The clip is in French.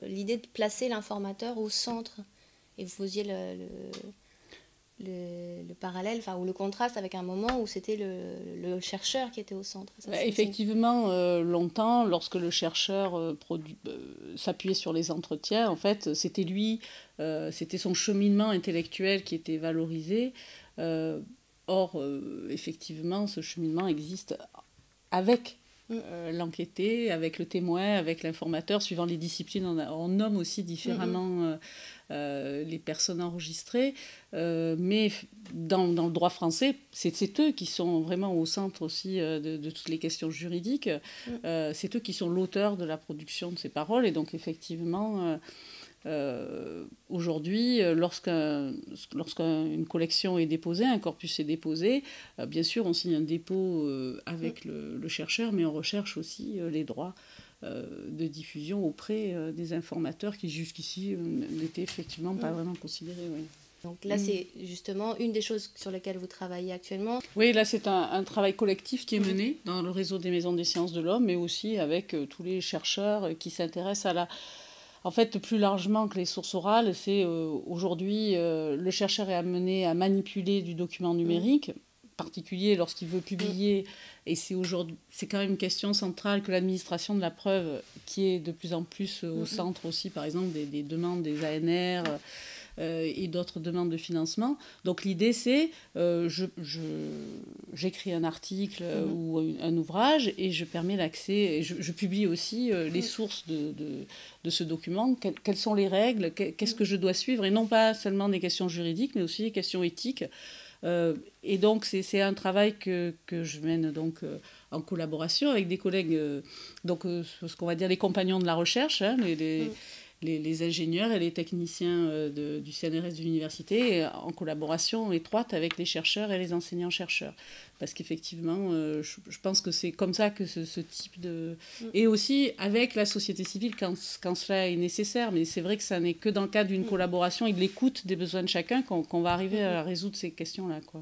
L'idée de placer l'informateur au centre, et vous faisiez le parallèle, enfin, ou le contraste avec un moment où c'était le chercheur qui était au centre. Ça, effectivement, longtemps, lorsque le chercheur s'appuyait sur les entretiens, en fait, c'était lui, c'était son cheminement intellectuel qui était valorisé. Or, effectivement, ce cheminement existe avec l'enquêté, avec le témoin, avec l'informateur, suivant les disciplines. On nomme aussi différemment les personnes enregistrées, mais dans le droit français, c'est eux qui sont vraiment au centre aussi de toutes les questions juridiques. C'est eux qui sont l'auteur de la production de ces paroles, et donc effectivement... aujourd'hui, lorsqu'une collection est déposée, un corpus est déposé, bien sûr, on signe un dépôt avec le chercheur, mais on recherche aussi les droits de diffusion auprès des informateurs qui, jusqu'ici, n'étaient effectivement pas vraiment considérés. Oui. Donc là, c'est justement une des choses sur lesquelles vous travaillez actuellement. Oui, là, c'est un travail collectif qui est mené dans le réseau des maisons des sciences de l'homme, mais aussi avec tous les chercheurs qui s'intéressent à la... En fait, plus largement que les sources orales, c'est aujourd'hui, le chercheur est amené à manipuler du document numérique, en particulier lorsqu'il veut publier, et c'est quand même une question centrale que l'administration de la preuve, qui est de plus en plus au centre aussi, par exemple, des demandes des ANR, et d'autres demandes de financement. Donc l'idée, c'est j'écris un article ou un ouvrage et je permets l'accès, et je publie aussi les sources de ce document, quelles sont les règles, qu'est-ce que je dois suivre, et non pas seulement des questions juridiques, mais aussi des questions éthiques. Et donc c'est un travail que je mène donc en collaboration avec des collègues, donc ce qu'on va dire les compagnons de la recherche, hein, les ingénieurs et les techniciens du CNRS de l'université, en collaboration étroite avec les chercheurs et les enseignants-chercheurs. Parce qu'effectivement, je pense que c'est comme ça que ce type de... Et aussi avec la société civile quand cela est nécessaire. Mais c'est vrai que ça n'est que dans le cadre d'une collaboration et de l'écoute des besoins de chacun qu'on va arriver à résoudre ces questions-là, quoi.